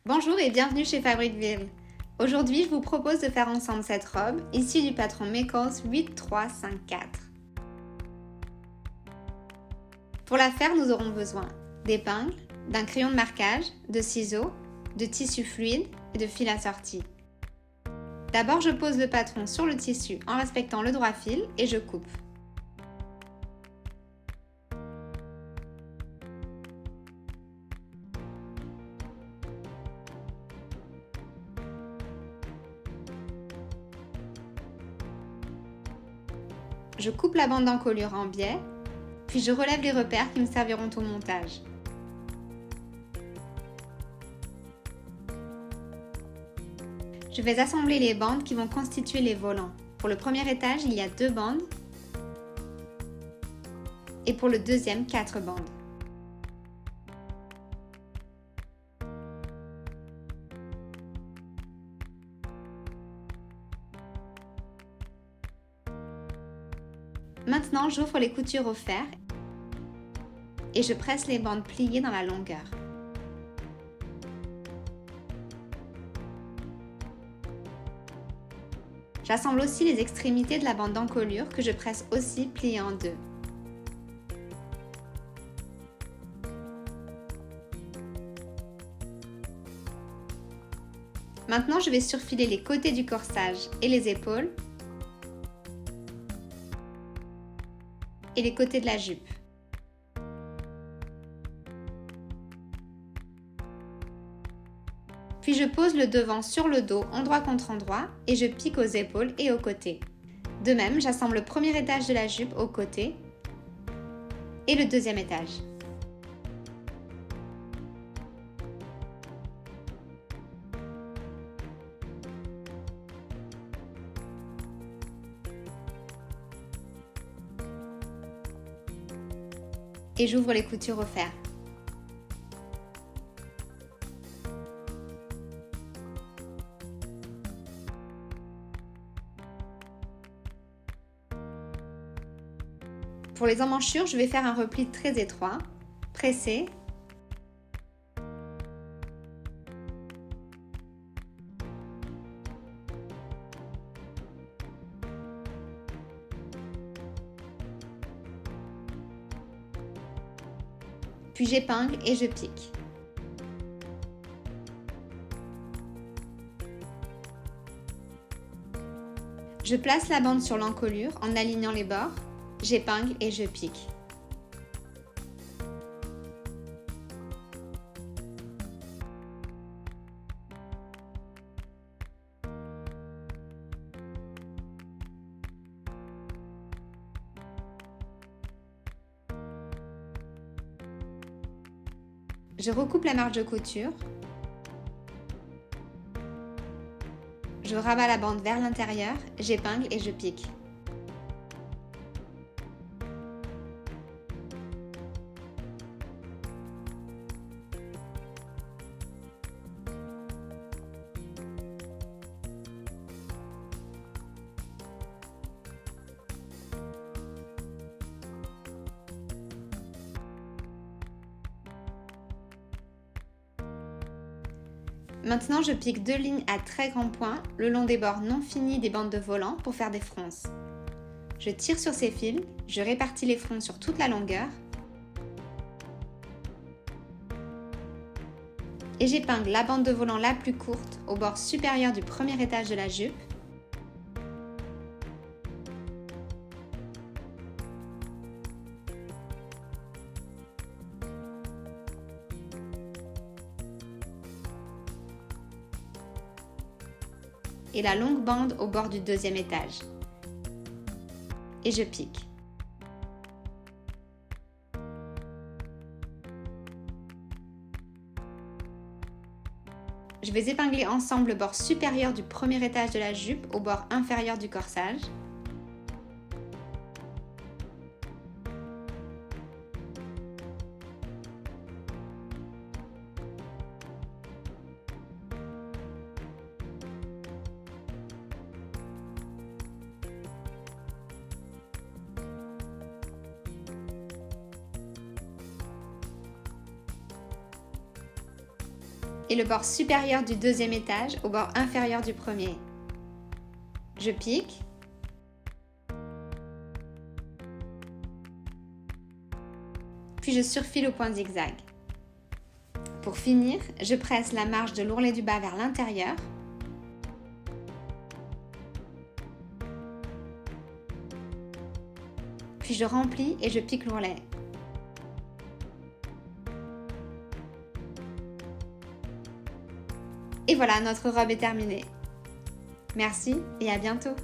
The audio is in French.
Bonjour et bienvenue chez Fabriqueville. Aujourd'hui, je vous propose de faire ensemble cette robe issue du patron Mekos 8354. Pour la faire, nous aurons besoin d'épingles, d'un crayon de marquage, de ciseaux, de tissu fluide et de fil assorti. D'abord, je pose le patron sur le tissu en respectant le droit fil et je coupe. Je coupe la bande d'encolure en biais, puis je relève les repères qui me serviront au montage. Je vais assembler les bandes qui vont constituer les volants. Pour le premier étage, il y a 2 bandes et pour le deuxième, 4 bandes. Maintenant, j'ouvre les coutures au fer et je presse les bandes pliées dans la longueur. J'assemble aussi les extrémités de la bande d'encolure que je presse aussi pliée en 2. Maintenant, je vais surfiler les côtés du corsage et les épaules et les côtés de la jupe. Puis je pose le devant sur le dos endroit contre endroit et je pique aux épaules et aux côtés. De même, j'assemble le premier étage de la jupe aux côtés et le deuxième étage. Et j'ouvre les coutures au fer. Pour les emmanchures, je vais faire un repli très étroit, pressé, puis j'épingle et je pique. Je place la bande sur l'encolure en alignant les bords, j'épingle et je pique. Je recoupe la marge de couture. Je rabats la bande vers l'intérieur, j'épingle et je pique. Maintenant, je pique 2 lignes à très grands points le long des bords non finis des bandes de volant pour faire des fronces. Je tire sur ces fils, je répartis les fronces sur toute la longueur et j'épingle la bande de volant la plus courte au bord supérieur du premier étage de la jupe . Et la longue bande au bord du deuxième étage. Et je pique. Je vais épingler ensemble le bord supérieur du premier étage de la jupe au bord inférieur du corsage. et le bord supérieur du deuxième étage au bord inférieur du premier. Je pique. Puis je surfile au point zigzag. Pour finir, je presse la marge de l'ourlet du bas vers l'intérieur. Puis je remplis et je pique l'ourlet. Et voilà, notre robe est terminée. Merci et à bientôt!